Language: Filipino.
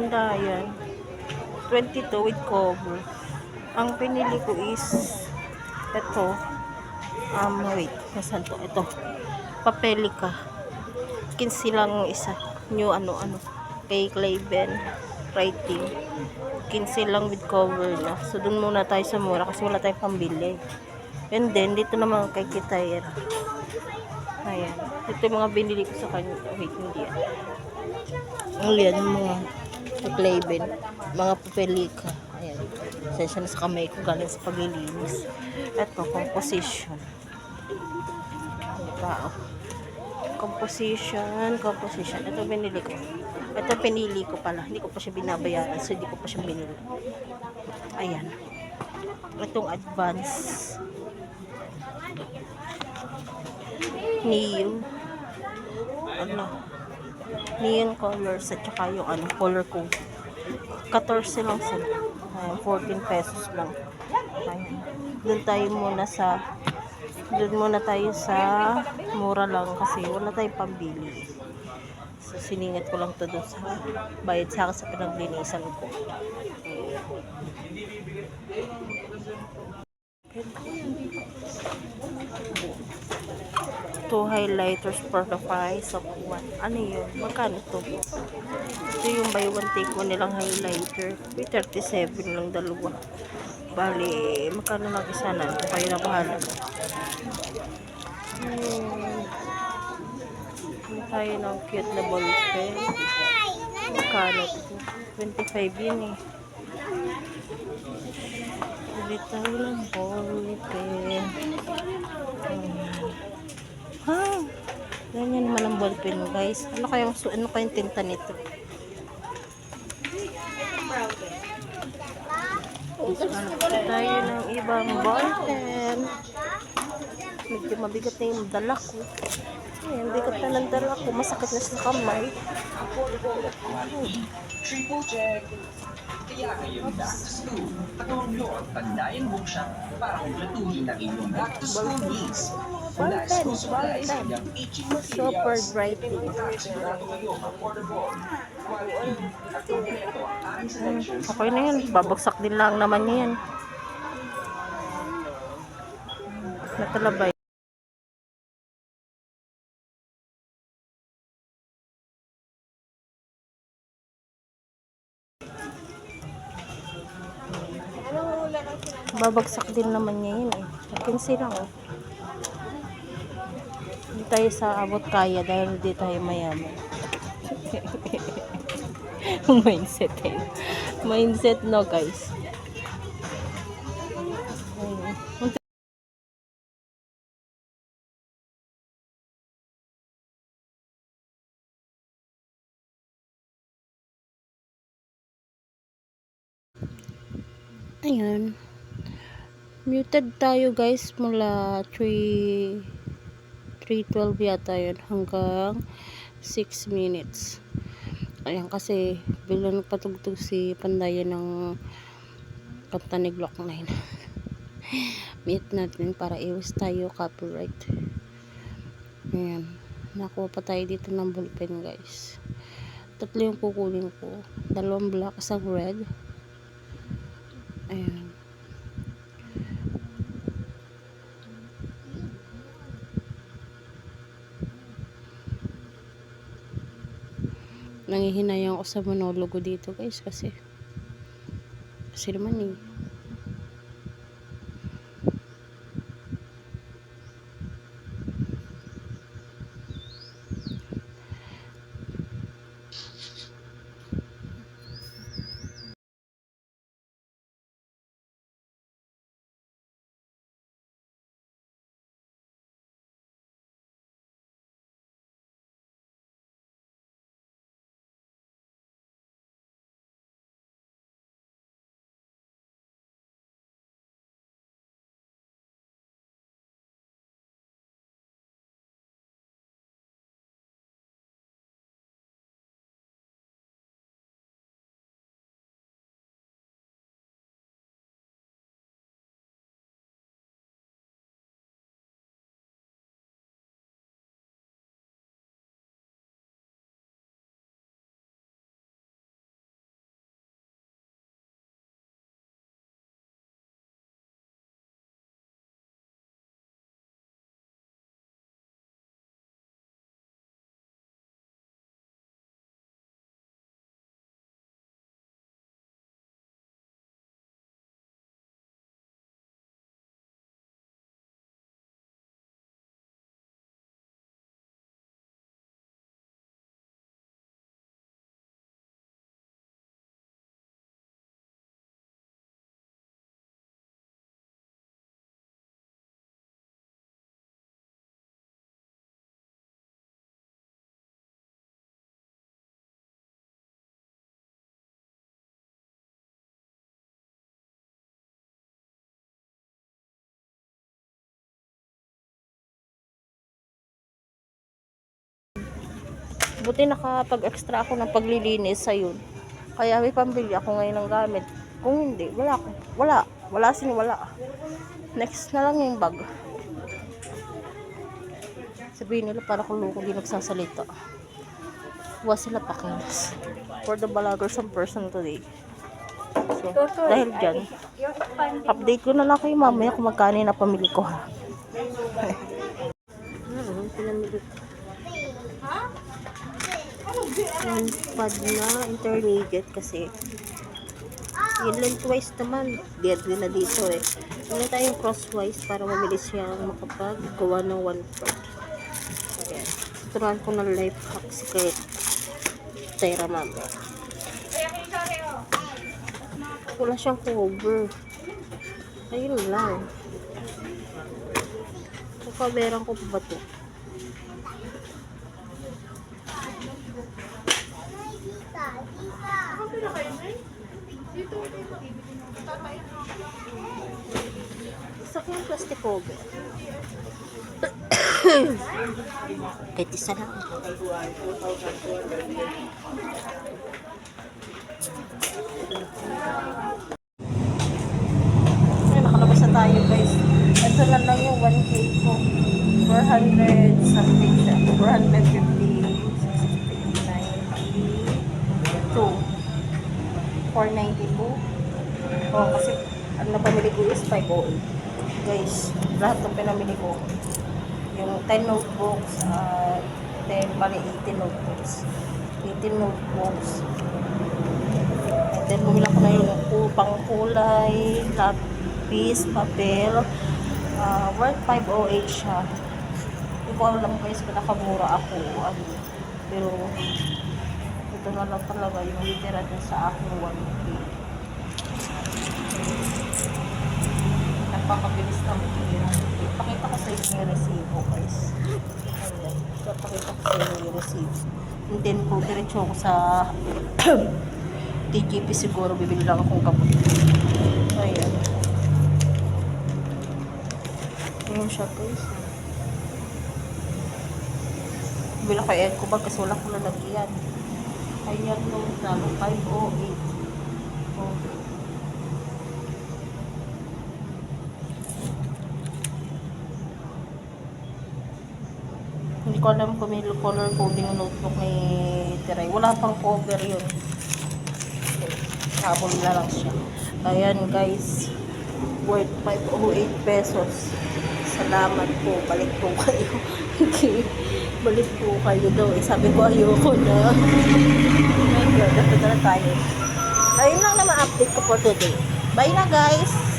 Pandayan. 22 with cover. Ang pinili ko is ito. Wait. Nasaan to? Ito. Papelika. 15 lang isa. New ano. Kay Clayben. Writing. 15 lang with cover na. So, dun muna tayo sa mura kasi wala tayong pambili. And then, dito naman kay Kitayera. Ayan. Ito yung mga binili ko sa kanya. Wait, hindi yan. Ayan, mga Clayben. Mga papelika. Ayan. Sensya na sa kamay ko galing sa paglilinis. Ito, composition. Tao. Composition. Ito binili ko. Ito pinili ko pala. Hindi ko pa siya binabayaran. So, hindi ko pa siya binili. Ayan. Itong advance. Neo. Neon colors at saka yung color code. 14 lang sila. Ayan, 14 pesos lang. Ayan. Doon muna tayo sa mura lang kasi wala tayong pambili. So, siningat ko lang to doon sa bayad sa akin sa pinaglinisan ko. Two highlighters for the price of one. Ano yun? Magkano to? Ito yung buy one take one nilang highlighter. May 37 lang dalawa. Bali, magkano lang isa na? Ito kayo na bahala. Tayo ng cute na ballpen. Magkano ito? 25 yun eh. Bili tayo ng ballpen. Ganyan naman ang ballpen mo, guys. Ano kayang tinta nito? Tayo ng ibang ballpen. Medyo mabigat na yung dala ko. Ayan, bigat na ng dala ko. Masakit na sa kamay. Triple check. Kaya ngayon back to school, patulong yun, Pandayan Bookshop para kumpletuhin ang inyong back to school needs. Mula school supplies hanggang teaching materials. Super writing. Okay na yan. Babagsak din lang naman yan. Nakalabay. Babagsak din naman niya yun eh. 15 lang oh. Hindi tayo sa abot kaya dahil hindi tayo mayaman. Mindset eh. Mindset no guys. Ayan. Muted tayo guys mula 3:12 yata yun hanggang 6 minutes. Ayan kasi bilang patugtog si Pandayan ng kanta ni Glock 9. Mute natin para iwas tayo copyright. Ayan. Nakuha pa tayo dito ng ballpen guys. 3 yung kukunin ko. 2 black, 1 red. Ayan. Nangihinayang ako sa monologo dito guys kasi naman eh Buti nakapag-extra ako ng paglilinis ayun. Kaya may pambili ako ngayon ng gamit. Kung hindi, wala ako. Wala. Next na lang yung bag. Sabihin nila para kung loko di nagsasalita. Huwag sila pakinis. For the vloggers and person today. So, dahil dyan, update ko na lang kayo mamaya kung magkano na pamili ko ha. Pinamili ko. Yung pad na intermediate kasi yung lengthwise naman dead na dito eh. Wala tayong crosswise para mabilis siyang makapag-gawa ng 1/4. Ayan. Turuan ko ng life hack si Kate Tyra mama. Wala siyang cover. Ayun lang. Kapaberan ko pa ba ito? Isa ko yung plastic cover. Kahit isa lang. Ay, nakalabas na tayo guys. Ito na lang yung 1K ko. 400 something siya. 450, 92. 492. Oh, kasi ang napamili ko is 508. Guys, lahat ng pinamili ko. Yung 10 notebooks, 18 notebooks. 18 notebooks. And then, bumila ko na yung pangkulay, lapis, papel. Worth 508 siya. Hindi ko alam guys kung nakamura ako. Pero, ito na lang talaga yung litera din sa aking 1K. Napakabilis ng pila. Pakita ko sa inyo yung resibo guys. Ayan. Pakita ko sa inyo yung resibo. And then po, diretso ako sa TGP siguro. Bibili lang akong kapot. Ayan. Ayan siya guys. Bibili ako yung eco bag kasi wala ko lalagyan. Ayan nung 508. Oh. Hindi ko alam kung may color coding notebook ni Tiray. Wala pang cover yun. Habol na lang siya. Ayan guys. Worth 508 pesos. Salamat po. Balik po kayo. Balik po kayo daw. Sabi ko ayoko na. Dapat na tayo. Ayun lang naman update ko for today. Bye na guys.